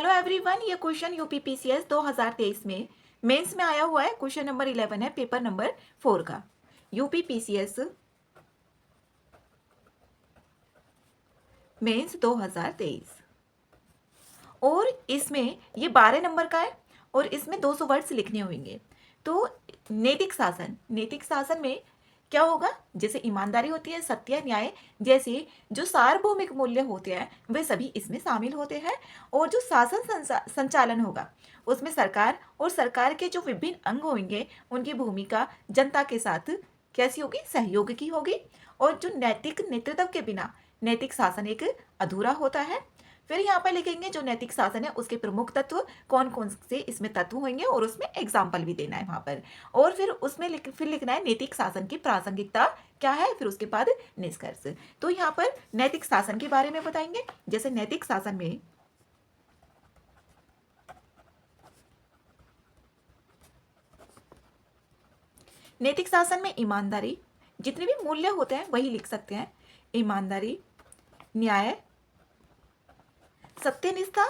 Hello everyone, ये question UPPCS 2023 में mains में आया हुआ है। क्वेश्चन नंबर 11 है पेपर नंबर 4 का। यूपीपीसीएस मेंस 2023 और इसमें ये 12 नंबर का है और इसमें 200 वर्ड्स लिखने होंगे। तो नैतिक शासन में क्या होगा, जैसे ईमानदारी होती है, सत्य, न्याय जैसे जो सार्वभौमिक मूल्य होते हैं वे सभी इसमें शामिल होते हैं। और जो संचालन होगा उसमें सरकार और सरकार के जो विभिन्न अंग होंगे उनकी भूमिका जनता के साथ कैसी होगी, सहयोग की होगी। और जो नैतिक नेतृत्व के बिना नैतिक शासन एक अधूरा होता है। फिर यहाँ पर लिखेंगे जो नैतिक शासन है उसके प्रमुख तत्व कौन कौन से इसमें तत्व होंगे और उसमें एग्जाम्पल भी देना है वहां पर। और फिर उसमें फिर लिखना है नैतिक शासन की प्रासंगिकता क्या है, फिर उसके बाद निष्कर्ष। तो यहाँ पर नैतिक शासन के बारे में बताएंगे। जैसे नैतिक शासन में ईमानदारी, जितने भी मूल्य होते हैं वही लिख सकते हैं। ईमानदारी, न्याय, सत्यनिष्ठा,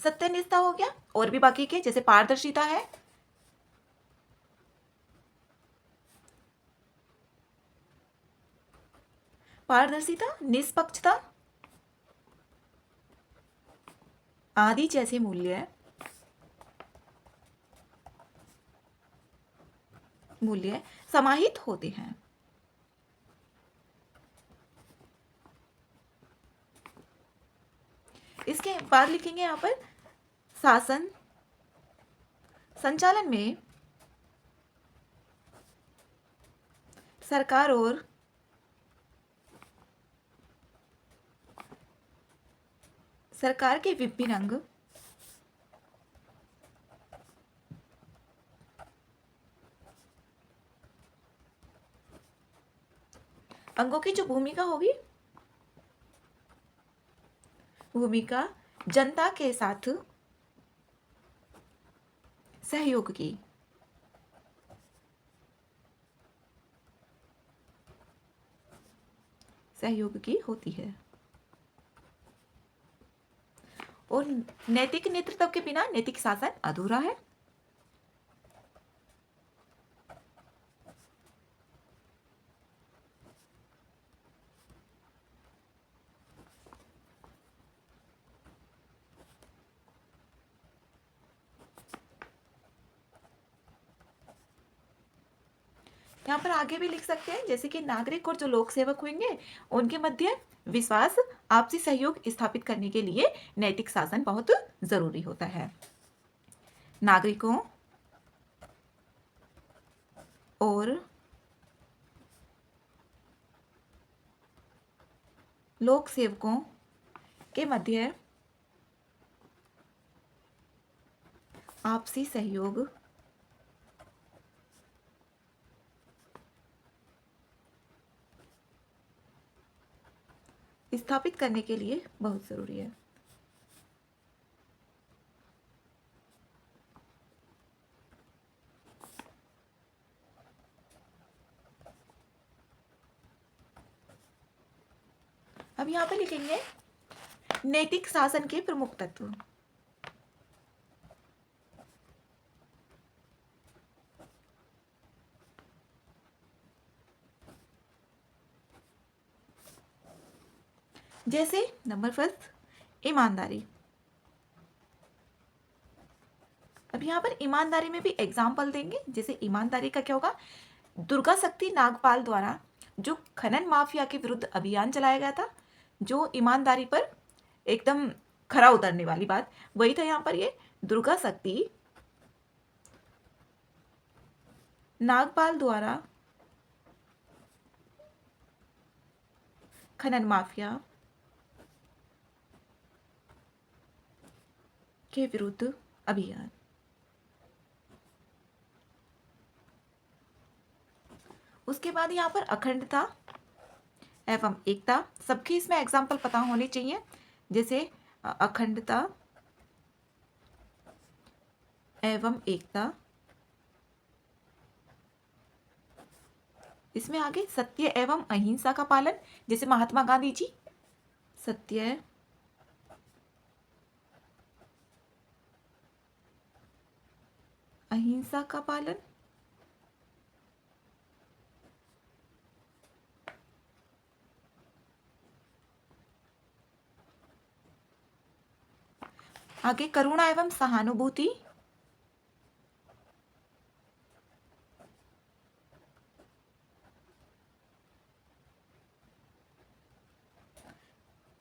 सत्यनिष्ठा हो गया। और भी बाकी के जैसे पारदर्शिता है, पारदर्शिता, निष्पक्षता आदि जैसे मूल्य समाहित होते हैं। इसके बाद लिखेंगे यहां पर शासन संचालन में सरकार और सरकार के विभिन्न अंगों की जो भूमिका होगी, भूमिका जनता के साथ सहयोग की, होती है। और नैतिक नेतृत्व के बिना नैतिक शासन अधूरा है। यहाँ पर आगे भी लिख सकते हैं जैसे कि नागरिक और जो लोक सेवक होंगे उनके मध्य विश्वास, आपसी सहयोग स्थापित करने के लिए नैतिक शासन बहुत जरूरी होता है। नागरिकों और लोक सेवकों के मध्य आपसी सहयोग स्थापित करने के लिए बहुत जरूरी है। अब यहां पर लिखेंगे नैतिक शासन के प्रमुख तत्व। जैसे नंबर फर्स्ट ईमानदारी। अब यहाँ पर ईमानदारी में भी एग्जाम्पल देंगे। जैसे ईमानदारी का क्या होगा, दुर्गा शक्ति नागपाल द्वारा जो खनन माफिया के विरुद्ध अभियान चलाया गया था, जो ईमानदारी पर एकदम खरा उतरने वाली बात वही था। यहाँ पर ये दुर्गा शक्ति नागपाल द्वारा खनन माफिया के विरुद्ध अभियान। उसके बाद यहाँ पर अखंडता एवं एकता, सबकी इसमें एग्जाम्पल पता होने चाहिए। जैसे अखंडता एवं एकता, इसमें आगे सत्य एवं अहिंसा का पालन, जैसे महात्मा गांधी जी। सत्य, अहिंसा का पालन, आगे करुणा एवं सहानुभूति,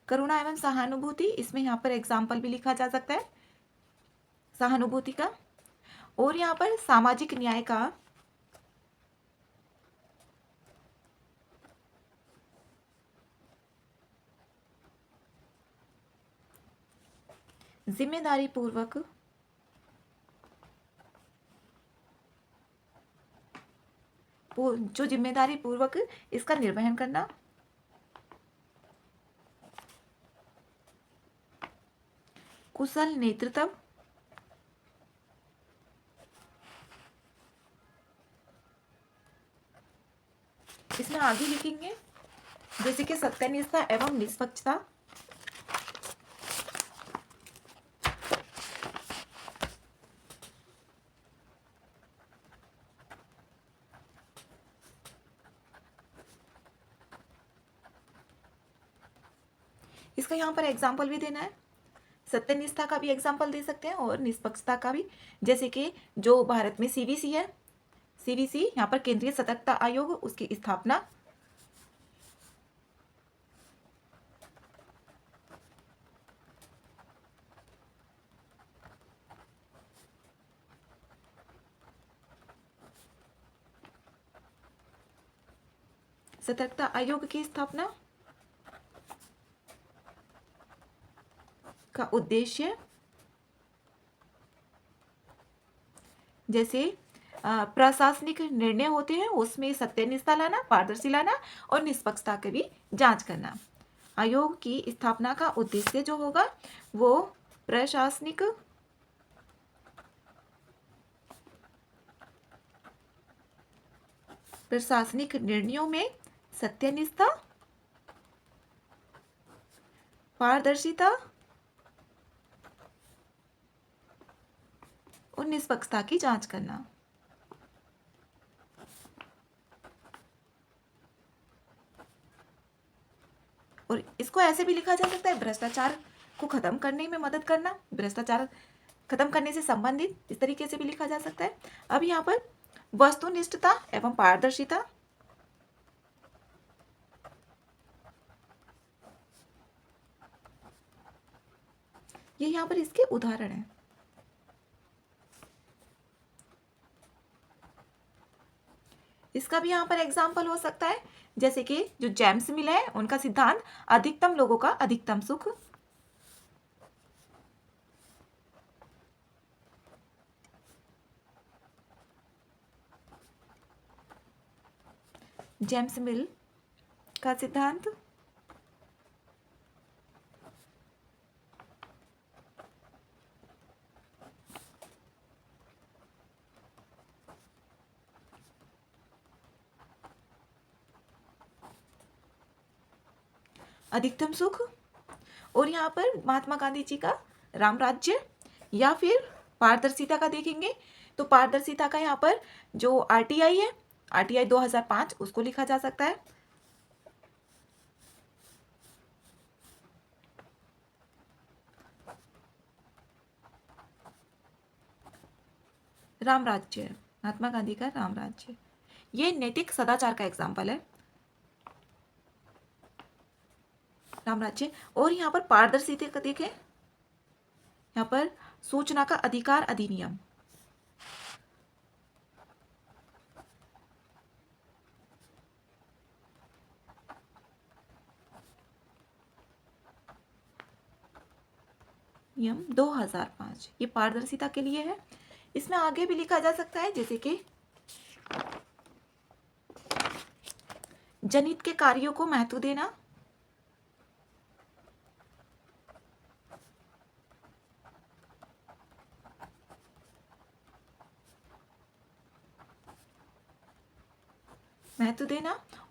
करुणा एवं सहानुभूति, इसमें यहाँ पर एग्जाम्पल भी लिखा जा सकता है सहानुभूति का। और यहाँ पर सामाजिक न्याय का, जिम्मेदारी पूर्वक, जो जिम्मेदारी पूर्वक इसका निर्वहन करना, कुशल नेतृत्व, इसमें आगे लिखेंगे जैसे कि सत्यनिष्ठा एवं निष्पक्षता, इसका यहाँ पर एग्जाम्पल भी देना है। सत्यनिष्ठा का भी एग्जाम्पल दे सकते हैं और निष्पक्षता का भी, जैसे कि जो भारत में सीवीसी है, सीवीसी यहाँ पर केंद्रीय सतर्कता आयोग, उसकी स्थापना, सतर्कता आयोग की स्थापना का उद्देश्य, जैसे प्रशासनिक निर्णय होते हैं उसमें सत्यनिष्ठा लाना, पारदर्शी लाना और निष्पक्षता की भी जांच करना। आयोग की स्थापना का उद्देश्य जो होगा वो प्रशासनिक निर्णयों में सत्यनिष्ठा, पारदर्शिता और निष्पक्षता की जांच करना। और इसको ऐसे भी लिखा जा सकता है, भ्रष्टाचार को खत्म करने में मदद करना, भ्रष्टाचार खत्म करने से संबंधित, इस तरीके से भी लिखा जा सकता है। अब यहाँ पर वस्तुनिष्ठता एवं पारदर्शिता, ये यहाँ पर इसके उदाहरण हैं। इसका भी यहाँ पर एग्जाम्पल हो सकता है, जैसे कि जो जेम्स मिल है उनका सिद्धांत अधिकतम लोगों का अधिकतम सुख, जेम्स मिल का सिद्धांत अधिकतम सुख। और यहाँ पर महात्मा गांधी जी का राम राज्य या फिर पारदर्शिता का देखेंगे तो पारदर्शिता का यहाँ पर जो आरटीआई है, आरटीआई 2005, उसको लिखा जा सकता है। राम राज्य, महात्मा गांधी का राम राज्य, ये नैतिक सदाचार का एग्जाम्पल है, राम राज्य। और यहाँ पर पारदर्शिता का देखें, यहाँ पर सूचना का अधिकार अधिनियम, नियम 2005, ये पारदर्शिता के लिए है। इसमें आगे भी लिखा जा सकता है, जैसे कि जनहित के कार्यों को महत्व देना,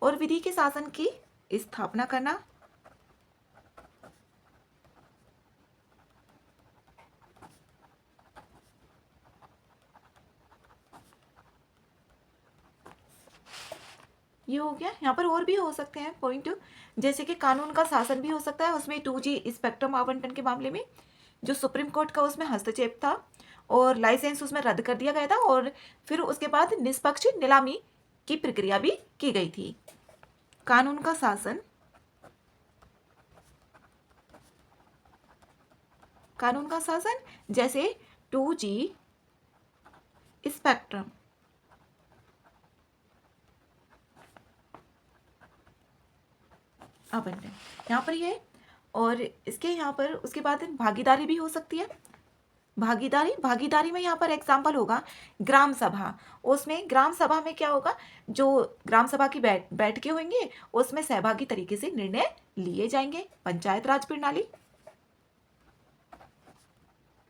और विधि के शासन की स्थापना करना, ये हो गया। यहाँ पर और भी हो सकते हैं पॉइंट, जैसे कि कानून का शासन भी हो सकता है, उसमें 2G स्पेक्ट्रम आवंटन के मामले में जो सुप्रीम कोर्ट का उसमें हस्तक्षेप था और लाइसेंस उसमें रद्द कर दिया गया था, और फिर उसके बाद निष्पक्ष नीलामी की प्रक्रिया भी की गई थी। कानून का शासन, कानून का शासन जैसे 2G स्पेक्ट्रम, आवंटन यहाँ पर ये, और इसके यहाँ पर उसके बाद भागीदारी भी हो सकती है। भागीदारी, भागीदारी में यहाँ पर एग्जाम्पल होगा ग्राम सभा। उसमें ग्राम सभा में क्या होगा, जो ग्राम सभा की बैठकें होंगी उसमें सहभागी तरीके से निर्णय लिए जाएंगे। पंचायत राज प्रणाली,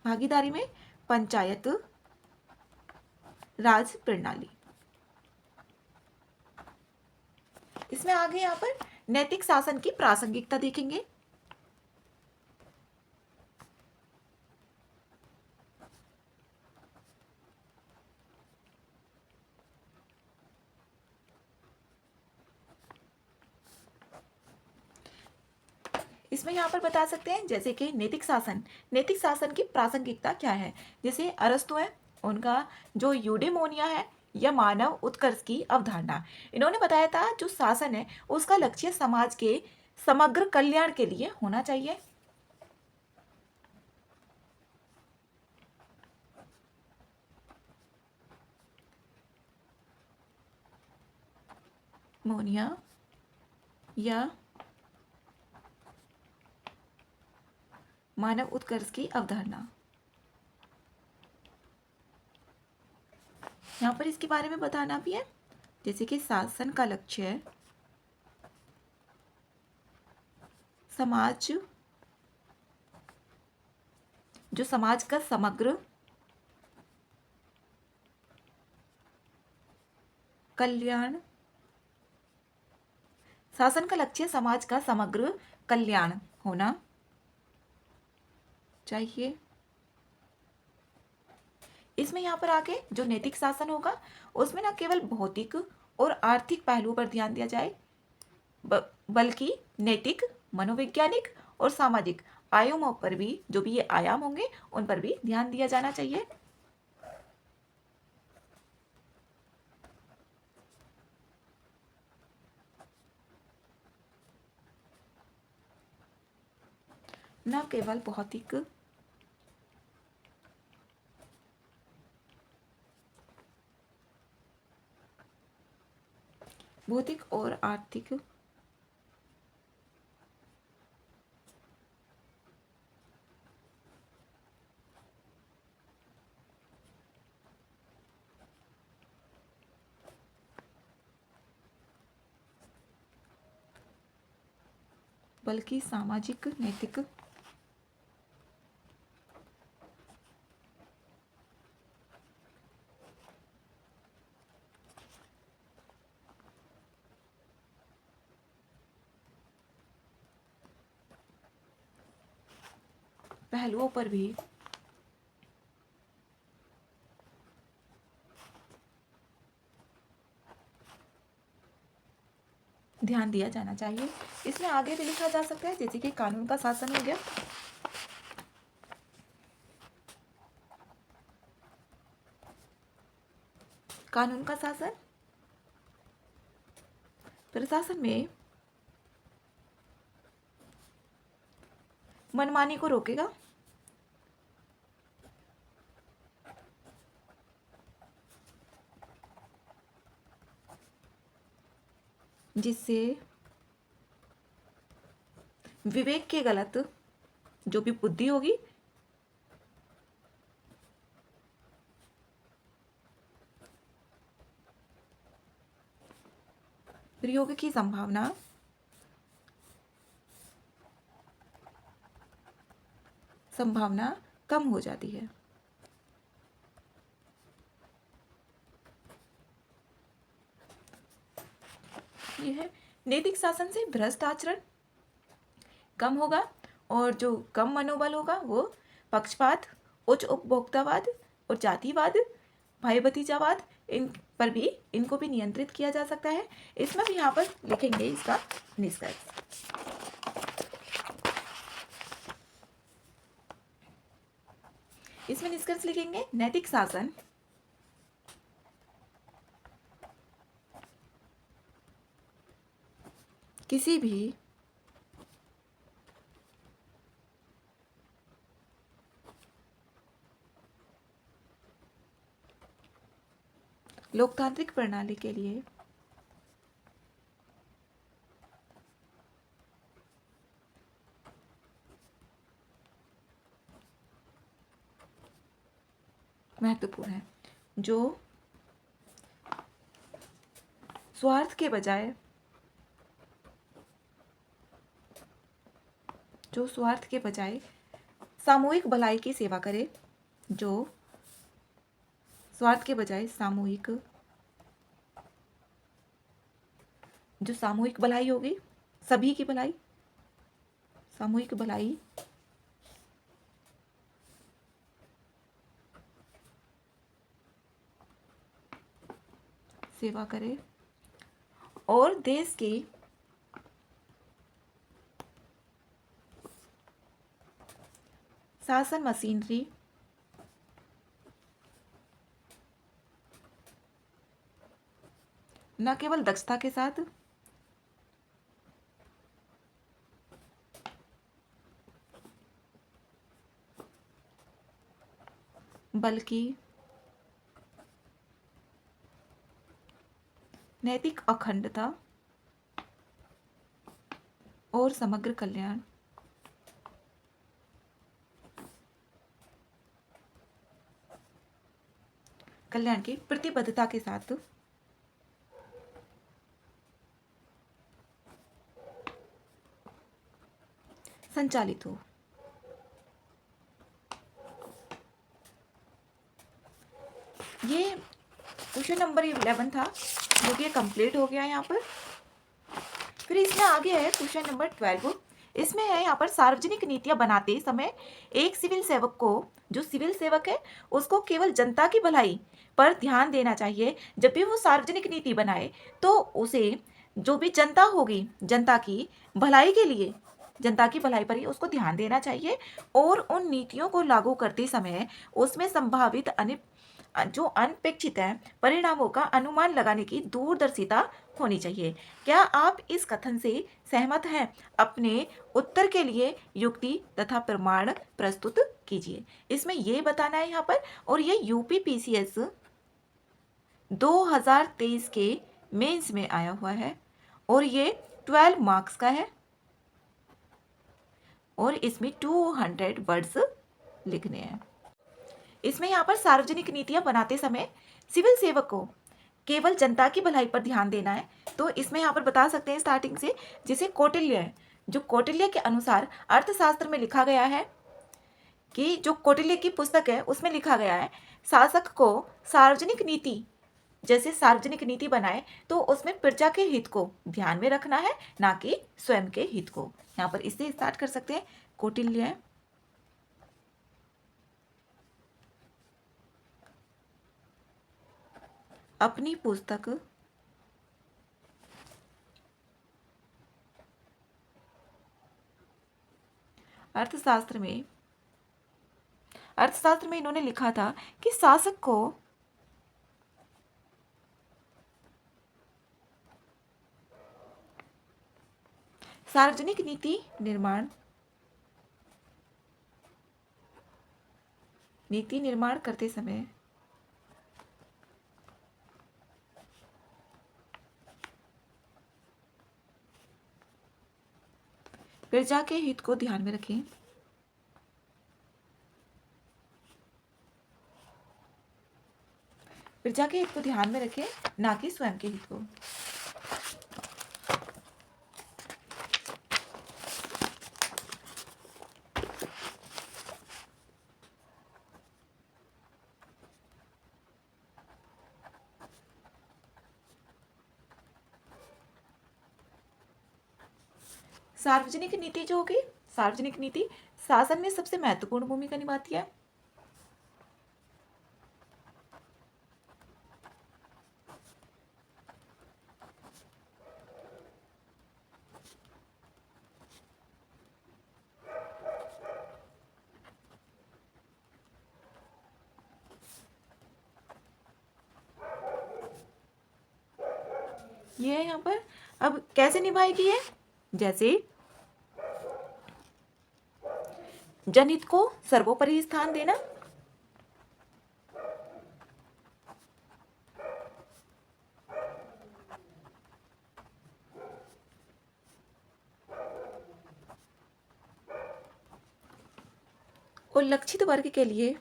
भागीदारी में पंचायत राज प्रणाली। इसमें आगे यहाँ पर नैतिक शासन की प्रासंगिकता देखेंगे। इसमें यहाँ पर बता सकते हैं जैसे कि नैतिक शासन, नैतिक शासन की प्रासंगिकता क्या है। जैसे अरस्तु है, उनका जो यूडेमोनिया है या मानव उत्कर्ष की अवधारणा, इन्होंने बताया था जो शासन है उसका लक्ष्य समाज के समग्र कल्याण के लिए होना चाहिए। मोनिया या मानव उत्कर्ष की अवधारणा, यहाँ पर इसके बारे में बताना भी है। जैसे कि शासन का लक्ष्य है समाज, जो समाज का समग्र कल्याण, शासन का लक्ष्य समाज का समग्र कल्याण होना चाहिए। इसमें यहाँ पर आगे जो नैतिक शासन होगा उसमें ना केवल भौतिक और आर्थिक पहलुओं पर ध्यान दिया जाए, बल्कि नैतिक, मनोवैज्ञानिक और सामाजिक आयामों पर भी, जो भी ये आयाम होंगे उन पर भी ध्यान दिया जाना चाहिए। न केवल भौतिक, भौतिक और आर्थिक बल्कि सामाजिक, नैतिक पहलुओं पर भी ध्यान दिया जाना चाहिए। इसमें आगे भी लिखा जा सकता है जैसे कि कानून का शासन हो गया, कानून का शासन प्रशासन में मनमानी को रोकेगा, जिससे विवेक के गलत जो भी बुद्धि होगी प्रयोग की संभावना कम हो जाती है। यह है नैतिक शासन से भ्रष्ट आचरण कम होगा, और जो कम मनोबल होगा वो पक्षपात, उच्च उपभोक्तावाद और जातिवाद, भाई भतीजावाद, इन पर भी इनको भी नियंत्रित किया जा सकता है। इसमें भी यहाँ पर लिखेंगे इसका निष्कर्ष। इसमें निष्कर्ष लिखेंगे नैतिक शासन किसी भी लोकतांत्रिक प्रणाली के लिए महत्वपूर्ण है। जो स्वार्थ के बजाय सामूहिक भलाई की सेवा करे, जो स्वार्थ के बजाय सामूहिक भलाई होगी, सभी की भलाई, सामूहिक भलाई सेवा करे और देश की शासन मशीनरी न केवल दक्षता के साथ बल्कि नैतिक अखंडता और समग्र कल्याण की प्रतिबद्धता के साथ संचालित हो। ये क्वेश्चन नंबर 11 था, जो कि कंप्लीट हो गया यहाँ पर। फिर इसमें आगे है क्वेश्चन नंबर 12। इसमें है यहाँ पर सार्वजनिक नीतियां बनाते समय एक सिविल सेवक को, जो सिविल सेवक है उसको केवल जनता की भलाई पर ध्यान देना चाहिए। जब भी वो सार्वजनिक नीति बनाए तो उसे जो भी जनता होगी, जनता की भलाई के लिए, जनता की भलाई पर ही उसको ध्यान देना चाहिए। और उन नीतियों को लागू करते समय उसमें संभावित जो अनपेक्षित है परिणामों का अनुमान लगाने की दूरदर्शिता होनी चाहिए। क्या आप इस कथन से सहमत हैं? अपने उत्तर के लिए युक्ति तथा प्रमाण प्रस्तुत कीजिए। इसमें ये बताना है यहाँ पर। और ये यूपी पीसीएस 2023 के मेंस में आया हुआ है और ये 12 मार्क्स का है और इसमें 200 वर्ड्स लिखने हैं। इसमें यहाँ पर सार्वजनिक नीतियां बनाते समय सिविल सेवक को केवल जनता की भलाई पर ध्यान देना है। तो इसमें यहाँ पर बता सकते हैं स्टार्टिंग से, जैसे कौटिल्य है, जो कौटिल्य के अनुसार अर्थशास्त्र में लिखा गया है कि जो कौटिल्य की पुस्तक है उसमें लिखा गया है शासक को सार्वजनिक नीति, जैसे सार्वजनिक नीति बनाए तो उसमें प्रजा के हित को ध्यान में रखना है, ना कि स्वयं के हित को। यहाँ पर इससे स्टार्ट कर सकते हैं। कौटिल्य अपनी पुस्तक अर्थशास्त्र में इन्होंने लिखा था कि शासक को सार्वजनिक नीति निर्माण करते समय प्रजा के हित को ध्यान में रखें। प्रजा के हित को ध्यान में रखें, ना कि स्वयं के हित को। सार्वजनिक नीति जो होगी, सार्वजनिक नीति शासन में सबसे महत्वपूर्ण भूमिका निभाती है। ये है यहाँ पर। अब कैसे निभाएगी ये? जैसे जनहित को सर्वोपरि स्थान देना, और लक्षित वर्ग के लिए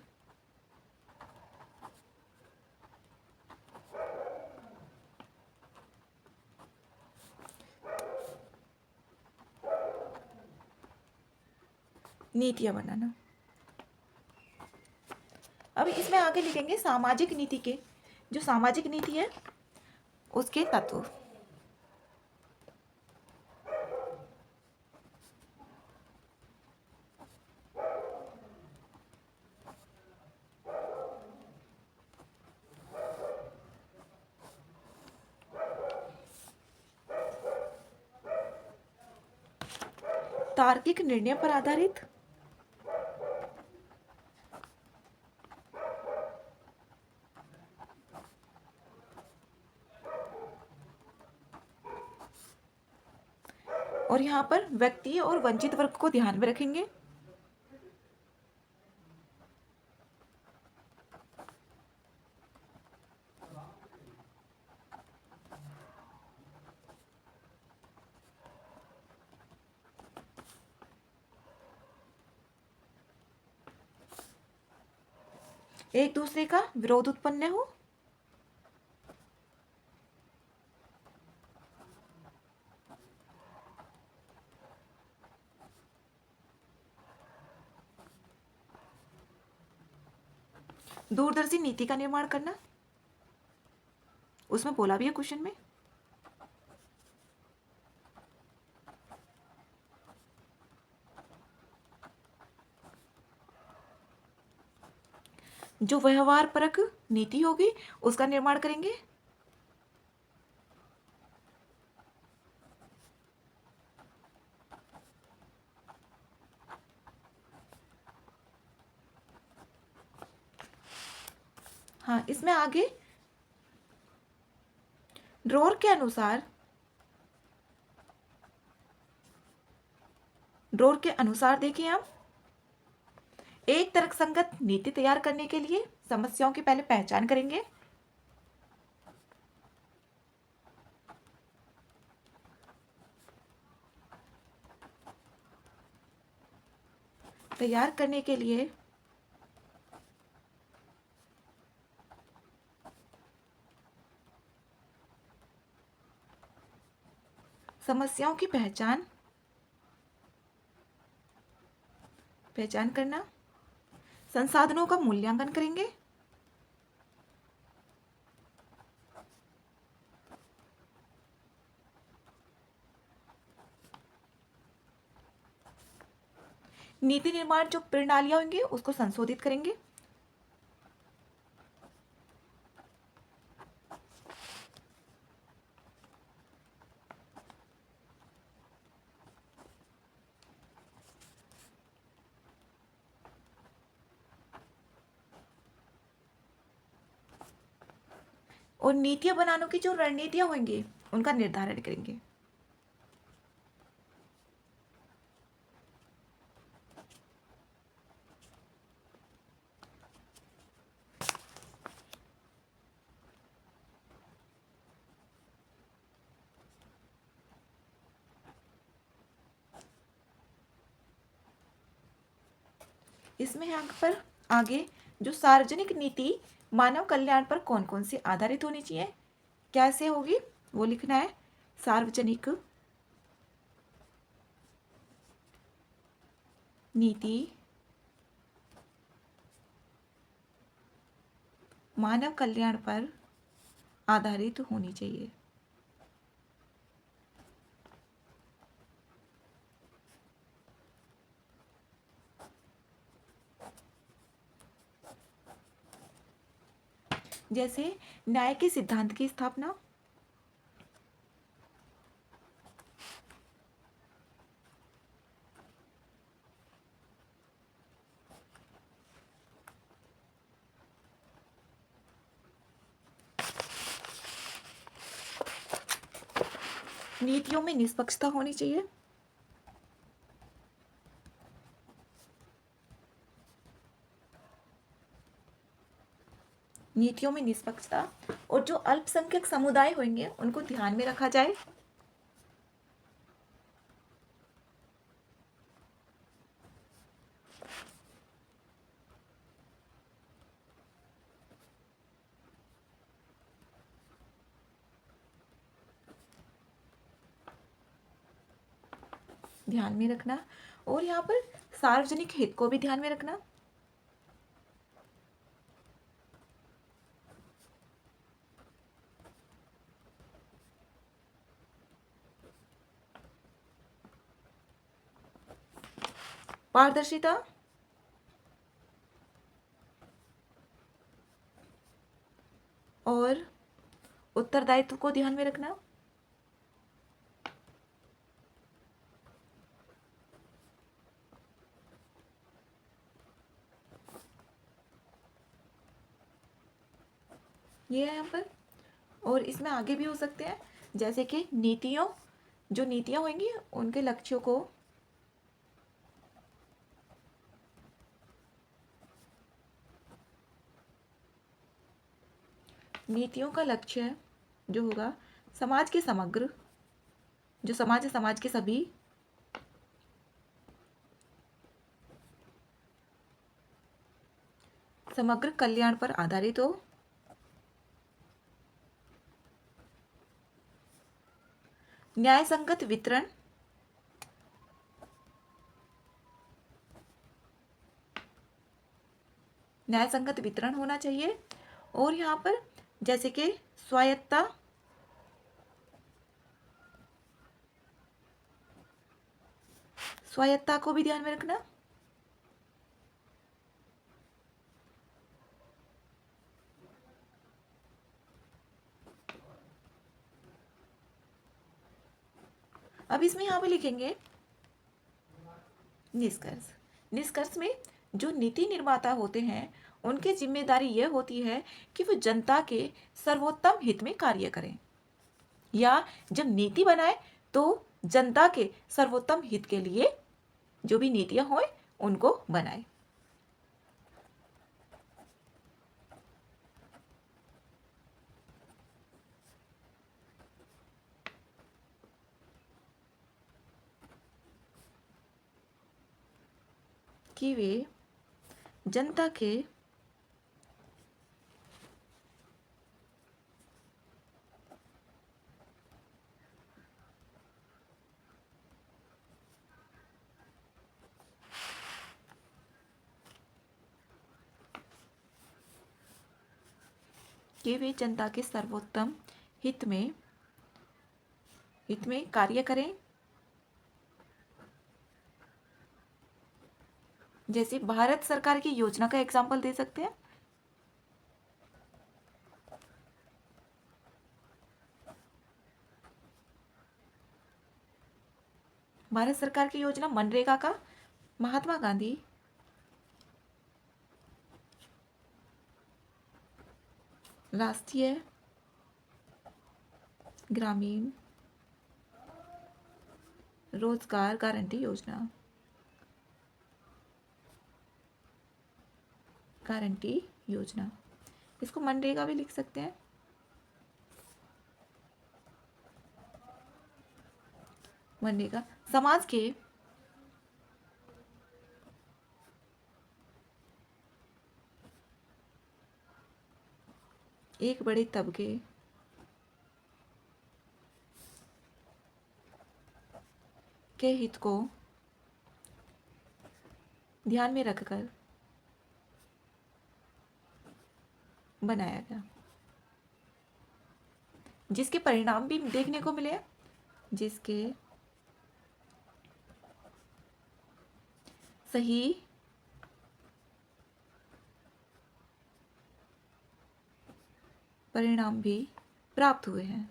नीतियां बनाना। अब इसमें आगे लिखेंगे सामाजिक नीति के, जो सामाजिक नीति है उसके तत्व। तार्किक निर्णय पर आधारित, और यहाँ पर व्यक्ति और वंचित वर्ग को ध्यान में रखेंगे। एक दूसरे का विरोध उत्पन्न हो, दूरदर्शी नीति का निर्माण करना, उसमें बोला भी है क्वेश्चन में। जो व्यवहार परक नीति होगी उसका निर्माण करेंगे। हाँ, इसमें आगे ड्रॉर के अनुसार, ड्रॉर के अनुसार देखिए आप, एक तर्कसंगत नीति तैयार करने के लिए समस्याओं की पहले पहचान करेंगे। तैयार करने के लिए समस्याओं की पहचान करना, संसाधनों का मूल्यांकन करेंगे, नीति निर्माण जो प्रणालियां होंगी उसको संशोधित करेंगे। और नीतियां बनाने की जो रणनीतियां होंगी उनका निर्धारण करेंगे। इसमें यहाँ पर आगे जो सार्वजनिक नीति मानव कल्याण पर कौन कौन सी आधारित होनी चाहिए, कैसे होगी, वो लिखना है। सार्वजनिक नीति मानव कल्याण पर आधारित होनी चाहिए। जैसे न्याय के सिद्धांत की स्थापना, नीतियों में निष्पक्षता होनी चाहिए। नीतियों में निष्पक्षता, और जो अल्पसंख्यक समुदाय होंगे उनको ध्यान में रखा जाए। ध्यान में रखना, और यहाँ पर सार्वजनिक हित को भी ध्यान में रखना। पारदर्शिता और उत्तरदायित्व को ध्यान में रखना। ये है यहाँ पर, और इसमें आगे भी हो सकते हैं, जैसे कि नीतियों, जो नीतियाँ होंगी उनके लक्ष्यों को नीतियों का लक्ष्य जो होगा समाज के समग्र, जो समाज है समाज के सभी समग्र कल्याण पर आधारित हो। न्यायसंगत वितरण, न्यायसंगत वितरण होना चाहिए। और यहाँ पर जैसे कि स्वायत्तता, स्वायत्तता को भी ध्यान में रखना। अब इसमें यहाँ पे लिखेंगे निष्कर्ष। निष्कर्ष में जो नीति निर्माता होते हैं उनकी जिम्मेदारी यह होती है कि वो जनता के सर्वोत्तम हित में कार्य करें, या जब नीति बनाए तो जनता के सर्वोत्तम हित के लिए जो भी नीतियां हों उनको बनाए। कि वे जनता के सर्वोत्तम हित में कार्य करें। जैसे भारत सरकार की योजना का एग्जाम्पल दे सकते हैं। भारत सरकार की योजना मनरेगा का महात्मा गांधी राष्ट्रीय ग्रामीण रोजगार गारंटी योजना, इसको मनरेगा भी लिख सकते हैं। मनरेगा समाज के एक बड़े तबके के हित को ध्यान में रखकर बनाया गया, जिसके परिणाम भी देखने को मिले, जिसके सही परिणाम भी प्राप्त हुए हैं।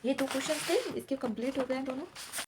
ये 2 क्वेश्चन थे, इसके कंप्लीट हो गए हैं दोनों।